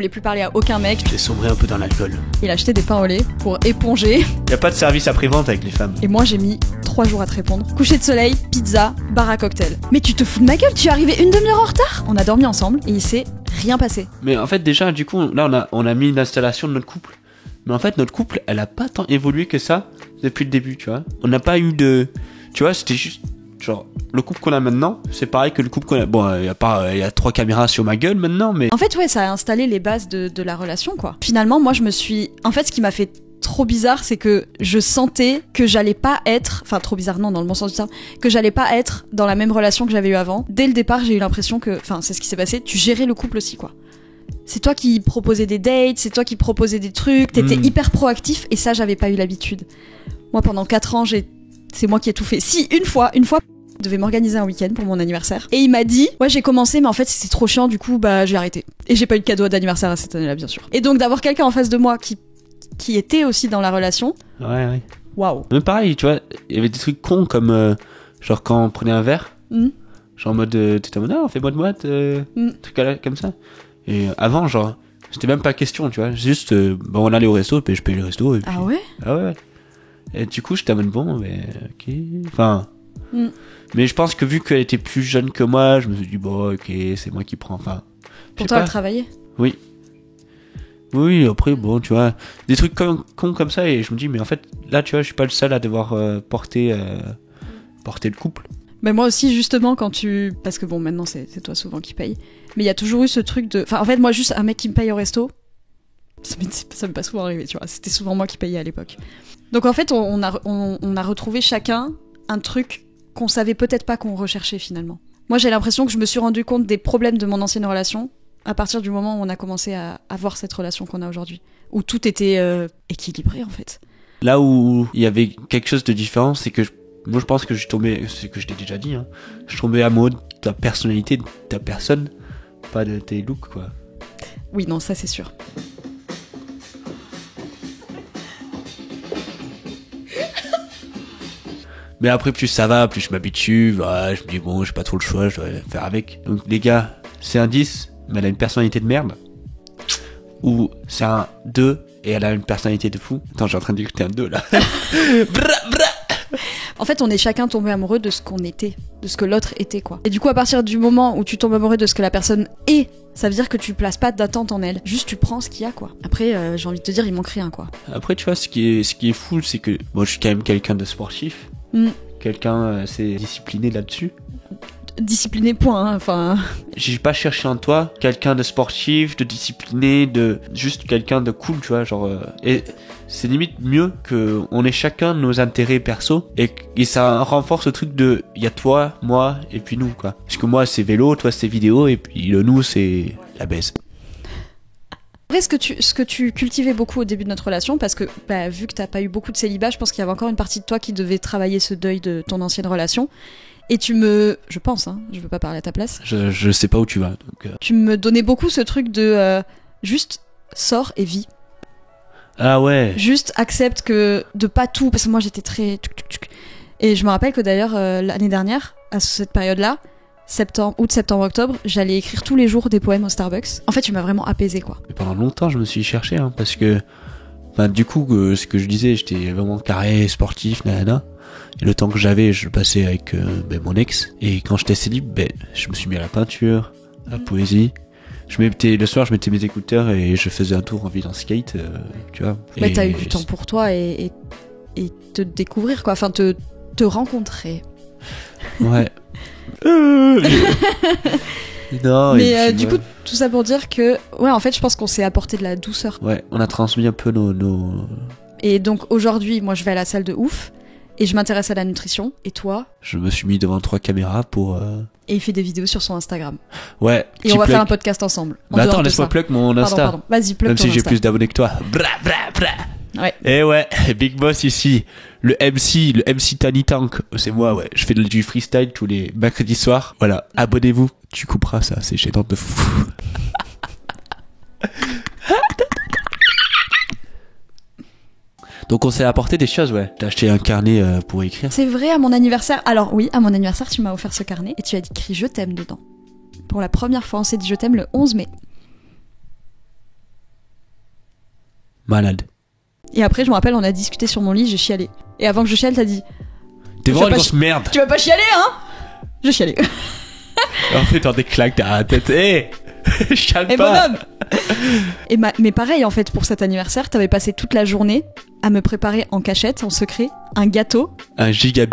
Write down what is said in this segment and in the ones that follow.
voulait plus parler à aucun mec. J'ai sombré un peu dans l'alcool. Il a acheté des pains au lait pour éponger. Y a pas de service après-vente avec les femmes. Et moi, j'ai mis 3 jours à te répondre. Coucher de soleil, pizza, bar à cocktail. Mais tu te fous de ma gueule, tu es arrivé une demi-heure en retard. On a dormi ensemble et il s'est rien passé. Mais en fait, déjà, du coup, là, on a mis une installation de notre couple. Mais en fait, notre couple, elle a pas tant évolué que ça depuis le début, tu vois. On n'a pas eu de... Tu vois, c'était juste... Genre, le couple qu'on a maintenant, c'est pareil que le couple qu'on a... Bon, il y a 3 caméras sur ma gueule maintenant, mais... En fait, ouais, ça a installé les bases de la relation, quoi. Finalement, moi, je me suis... En fait, ce qui m'a fait trop bizarre, c'est que je sentais que j'allais pas être... Enfin, trop bizarre, non, dans le bon sens du terme. Que j'allais pas être dans la même relation que j'avais eu avant. Dès le départ, j'ai eu l'impression que... Enfin, c'est ce qui s'est passé. Tu gérais le couple aussi, quoi. C'est toi qui proposais des dates, c'est toi qui proposais des trucs, t'étais hyper proactif, et ça, j'avais pas eu l'habitude. Moi, pendant 4 ans, c'est moi qui ai tout fait. Si, une fois, je devais m'organiser un week-end pour mon anniversaire. Et il m'a dit, ouais, j'ai commencé, mais en fait, c'était trop chiant, du coup, bah, j'ai arrêté. Et j'ai pas eu de cadeau d'anniversaire à cette année-là, bien sûr. Et donc, d'avoir quelqu'un en face de moi qui était aussi dans la relation. Ouais. Waouh. Mais pareil, tu vois, il y avait des trucs cons comme, genre, quand on prenait un verre, genre en mode, t'étais en mode, ah, fais-moi de moite, truc comme ça. Et avant, genre, c'était même pas question, tu vois, juste, bon, on allait au resto, puis je payais le resto, et puis... Ah ouais? Ah ouais. Et du coup, j'étais en mode, bon, mais, ok, enfin... Mais je pense que vu qu'elle était plus jeune que moi, je me suis dit, bon, ok, c'est moi qui prends, enfin... Pour toi, elle travaillait? Oui, après, bon, tu vois, des trucs cons comme ça, et je me dis, mais en fait, là, tu vois, je suis pas le seul à devoir porter le couple. Mais moi aussi, justement, parce que bon, maintenant, c'est toi souvent qui paye. Mais il y a toujours eu ce truc de... Enfin, en fait, moi, juste un mec qui me paye au resto, ça m'est pas souvent arrivé, tu vois. C'était souvent moi qui payais à l'époque. Donc, en fait, on a retrouvé chacun un truc qu'on savait peut-être pas qu'on recherchait, finalement. Moi, j'ai l'impression que je me suis rendu compte des problèmes de mon ancienne relation à partir du moment où on a commencé à avoir cette relation qu'on a aujourd'hui. Où tout était équilibré, en fait. Là où il y avait quelque chose de différent, c'est que moi, je pense que c'est que je t'ai déjà dit, hein. Je tombais amoureux de ta personnalité, de ta personne, pas de tes looks, quoi. Oui, non, ça, c'est sûr. Mais après, plus ça va, plus je m'habitue, voilà, je me dis, bon, j'ai pas trop le choix, je dois faire avec. Donc, les gars, c'est un 10, mais elle a une personnalité de merde. Ou c'est un 2, et elle a une personnalité de fou. Attends, j'ai en train de dire que t'es un 2, là. En fait, on est chacun tombé amoureux de ce qu'on était, de ce que l'autre était, quoi. Et du coup, à partir du moment où tu tombes amoureux de ce que la personne est, ça veut dire que tu places pas d'attente en elle. Juste, tu prends ce qu'il y a, quoi. Après, j'ai envie de te dire, il manque rien, quoi. Après, tu vois, ce qui est fou, c'est que moi, je suis quand même quelqu'un de sportif. Quelqu'un assez discipliné là-dessus. Discipliné, point, hein, enfin... J'ai pas cherché en toi quelqu'un de sportif, de discipliné, de juste quelqu'un de cool, tu vois, genre... Et c'est limite mieux que on ait chacun nos intérêts perso et ça renforce le truc de... Il y a toi, moi, et puis nous, quoi. Parce que moi, c'est vélo, toi, c'est vidéo, et puis le nous, c'est la baise. Après, ce que tu cultivais beaucoup au début de notre relation, parce que bah, vu que t'as pas eu beaucoup de célibat, je pense qu'il y avait encore une partie de toi qui devait travailler ce deuil de ton ancienne relation. Et je pense, hein, je veux pas parler à ta place. Je sais pas où tu vas, donc... Tu me donnais beaucoup ce truc de juste sors et vis. Ah ouais. Juste accepte que de pas tout, parce que moi j'étais très... Et je me rappelle que d'ailleurs l'année dernière, à cette période-là, août, septembre, octobre, j'allais écrire tous les jours des poèmes au Starbucks. En fait, tu m'as vraiment apaisé, quoi. Et pendant longtemps, je me suis cherché, hein, parce que... Enfin, du coup, ce que je disais, j'étais vraiment carré, sportif, nanana. Et le temps que j'avais, je le passais avec mon ex. Et quand j'étais célib, je me suis mis à la peinture, à la poésie. Le soir, je mettais mes écouteurs et je faisais un tour en ville en skate, tu vois. Mais t'as eu du temps pour toi et te découvrir, quoi. Enfin, te rencontrer. Ouais. Non. Mais du coup, tout ça pour dire que, ouais, en fait, je pense qu'on s'est apporté de la douceur. Ouais, on a transmis un peu nos... Et donc aujourd'hui, moi, je vais à la salle de ouf. Et je m'intéresse à la nutrition. Et toi? Je me suis mis devant 3 caméras pour... Et il fait des vidéos sur son Instagram. Ouais. Et on va faire un podcast ensemble. Bah attends, laisse-moi plug mon Insta. Pardon. Vas-y, plug même ton si j'ai Insta. plus d'abonnés que toi. Bra. Ouais. Et ouais, Big Boss ici. Le MC Tiny Tank. C'est moi, ouais. Je fais du freestyle tous les mercredis soirs. Voilà. Abonnez-vous. Tu couperas ça, c'est gênant de fou. Donc on s'est apporté des choses, ouais. T'as acheté un carnet pour écrire. C'est vrai, à mon anniversaire. Alors oui, à mon anniversaire, tu m'as offert ce carnet et tu as écrit « Je t'aime » dedans. Pour la première fois, on s'est dit « Je t'aime » le 11 mai. Malade. Et après, je me rappelle, on a discuté sur mon lit, j'ai chialé. Et avant que je chiale, t'as dit... T'es vraiment une grosse merde. Tu vas pas chialer, hein? Je chialais. En fait, t'en des claques derrière la tête. Hé chiale Et pas. bonhomme. Mais pareil, en fait, pour cet anniversaire, t'avais passé toute la journée à me préparer en cachette, en secret, un gâteau Un giga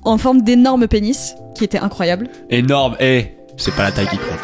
en forme d'énorme pénis, qui était incroyable. énorme. C'est pas la taille qui compte.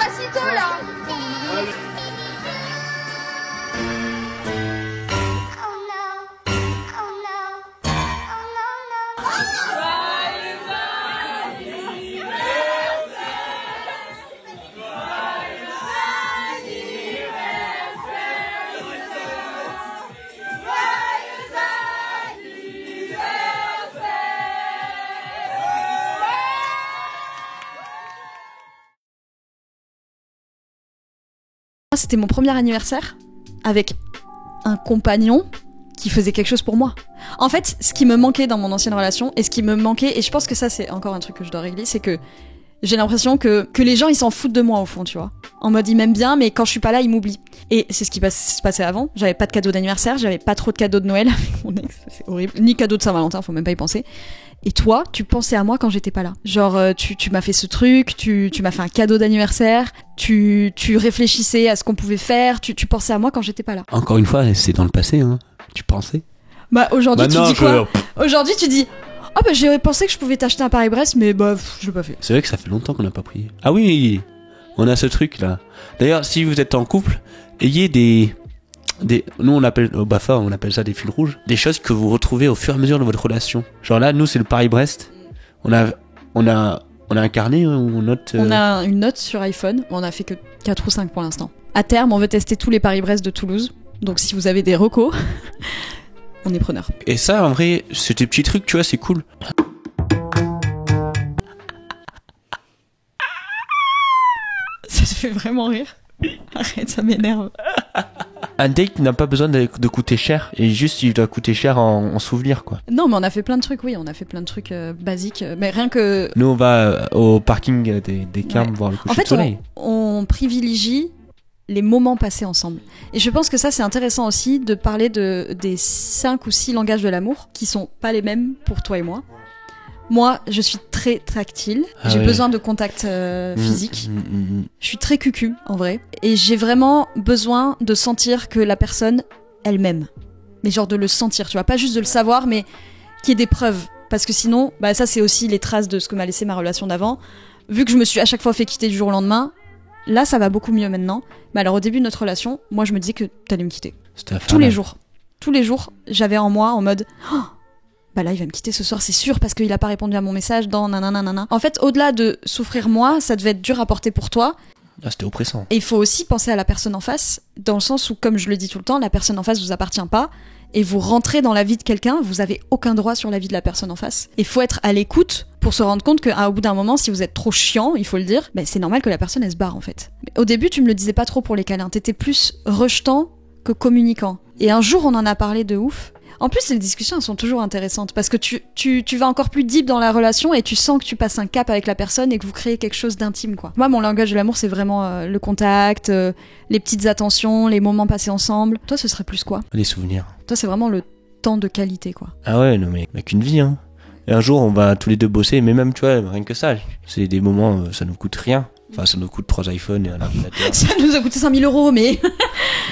C'était mon premier anniversaire avec un compagnon qui faisait quelque chose pour moi. En fait, ce qui me manquait dans mon ancienne relation, et ce qui me manquait, et je pense que ça c'est encore un truc que je dois régler, c'est que j'ai l'impression que les gens ils s'en foutent de moi au fond, tu vois. En mode ils m'aiment bien, mais quand je suis pas là, ils m'oublient. Et c'est ce qui se passait avant. J'avais pas de cadeau d'anniversaire, j'avais pas trop de cadeaux de Noël avec mon ex, c'est horrible. Ni cadeau de Saint-Valentin, faut même pas y penser. Et toi, tu pensais à moi quand j'étais pas là. Genre, tu m'as fait ce truc, tu m'as fait un cadeau d'anniversaire, tu réfléchissais à ce qu'on pouvait faire, tu pensais à moi quand j'étais pas là. Encore une fois, c'est dans le passé, hein. Tu pensais? Bah, aujourd'hui, tu dis quoi? Aujourd'hui, tu dis, oh bah, j'ai pensé que je pouvais t'acheter un Paris-Brest, mais bah, je l'ai pas fait. C'est vrai que ça fait longtemps qu'on n'a pas pris. Ah oui, on a ce truc là. D'ailleurs, si vous êtes en couple, ayez des nous on appelle au BAFA, on appelle ça des fils rouges, des choses que vous retrouvez au fur et à mesure de votre relation. Genre là, nous c'est le Paris-Brest. On a un carnet où on note. On a une note sur iPhone. On a fait que 4 ou 5 pour l'instant. À terme, on veut tester tous les Paris-Brest de Toulouse. Donc si vous avez des recos, on est preneur. Et ça, en vrai, c'est des petits trucs, tu vois, c'est cool. Ça te fait vraiment rire? Arrête, ça m'énerve. Un date n'a pas besoin de coûter cher, et juste il doit coûter cher en souvenir, quoi. Non, mais on a fait plein de trucs, oui, on a fait plein de trucs basiques. Mais rien que... Nous on va au parking des Carmes voir le coucher de soleil. On privilégie les moments passés ensemble. Et je pense que ça, c'est intéressant aussi de parler des 5 ou 6 langages de l'amour, qui sont pas les mêmes pour toi et moi. Moi, je suis très tactile. J'ai besoin de contact physique. Je suis très cucu, en vrai. Et j'ai vraiment besoin de sentir que la personne, elle m'aime. Mais genre de le sentir, tu vois. Pas juste de le savoir, mais qu'il y ait des preuves. Parce que sinon, bah ça, c'est aussi les traces de ce que m'a laissé ma relation d'avant. Vu que je me suis à chaque fois fait quitter du jour au lendemain, là, ça va beaucoup mieux maintenant. Mais alors, au début de notre relation, moi, je me disais que t'allais me quitter. Tous les jours. Tous les jours, j'avais en moi, en mode... Oh, bah là il va me quitter ce soir, c'est sûr, parce qu'il a pas répondu à mon message dans nanana. En fait, au-delà de souffrir moi, ça devait être dur à porter pour toi. Ah, c'était oppressant. Et il faut aussi penser à la personne en face, dans le sens où, comme je le dis tout le temps, la personne en face vous appartient pas, et vous rentrez dans la vie de quelqu'un, vous avez aucun droit sur la vie de la personne en face. Il faut être à l'écoute pour se rendre compte qu'au bout d'un moment, si vous êtes trop chiant, il faut le dire, bah, c'est normal que la personne elle se barre en fait. Mais au début, tu me le disais pas trop pour les câlins, t'étais plus rejetant que communicant. Et un jour, on en a parlé de ouf. En plus, les discussions elles sont toujours intéressantes parce que tu vas encore plus deep dans la relation et tu sens que tu passes un cap avec la personne et que vous créez quelque chose d'intime, quoi. Moi, mon langage de l'amour, c'est vraiment le contact, les petites attentions, les moments passés ensemble. Toi, ce serait plus quoi? Les souvenirs. Toi, c'est vraiment le temps de qualité, quoi. Ah ouais, non mais on n'a qu'une vie, hein. Et un jour, on va tous les deux bosser, mais même, tu vois, rien que ça. C'est des moments, ça nous coûte rien. Enfin, ça nous coûte 3 iPhones et un ordinateur. Ça nous a coûté 5 000 €, mais...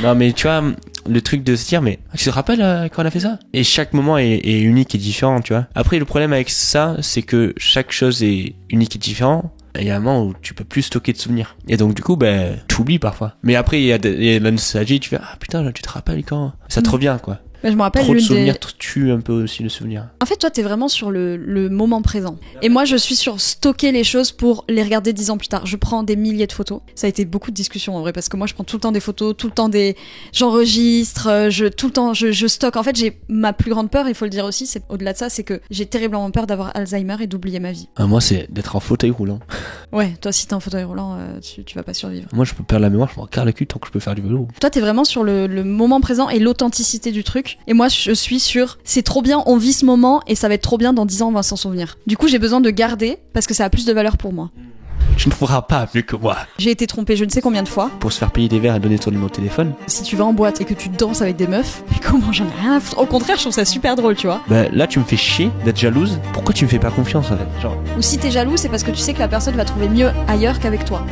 Non, mais tu vois, le truc de se dire, mais tu te rappelles quand on a fait ça? Et chaque moment est unique et différent, tu vois. Après, le problème avec ça, c'est que chaque chose est unique et différent. Et il y a un moment où tu peux plus stocker de souvenirs. Et donc, du coup, ben, t'oublies parfois. Mais après, il y a la nostalgie, tu fais, ah putain, tu te rappelles quand? Ça te revient, quoi. Mais je me rappelle trop de souvenirs tue un peu aussi le souvenir. En fait, toi, t'es vraiment sur le moment présent. Et moi, je suis sur stocker les choses pour les regarder 10 ans plus tard. Je prends des milliers de photos. Ça a été beaucoup de discussions en vrai, parce que moi, je prends tout le temps des photos, tout le temps j'enregistre, tout le temps, je stocke. En fait, j'ai ma plus grande peur, il faut le dire aussi, c'est au-delà de ça, c'est que j'ai terriblement peur d'avoir Alzheimer et d'oublier ma vie. Moi, c'est d'être en fauteuil roulant. Ouais, toi, si t'es en fauteuil roulant, tu vas pas survivre. Moi, je peux perdre la mémoire, je me regarde le cul tant que je peux faire du vélo. Toi, t'es vraiment sur le moment présent et l'authenticité du truc. Et moi, je suis sur c'est trop bien, on vit ce moment et ça va être trop bien dans 10 ans, on va s'en souvenir. Du coup, j'ai besoin de garder parce que ça a plus de valeur pour moi. Tu ne feras pas mieux que moi. J'ai été trompée je ne sais combien de fois. Pour se faire payer des verres et donner ton numéro de téléphone. Si tu vas en boîte et que tu danses avec des meufs, mais comment, j'en ai rien à foutre. Au contraire, je trouve ça super drôle, tu vois. Bah là, tu me fais chier d'être jalouse. Pourquoi tu me fais pas confiance en fait? Genre. Ou si t'es jaloux, c'est parce que tu sais que la personne va trouver mieux ailleurs qu'avec toi.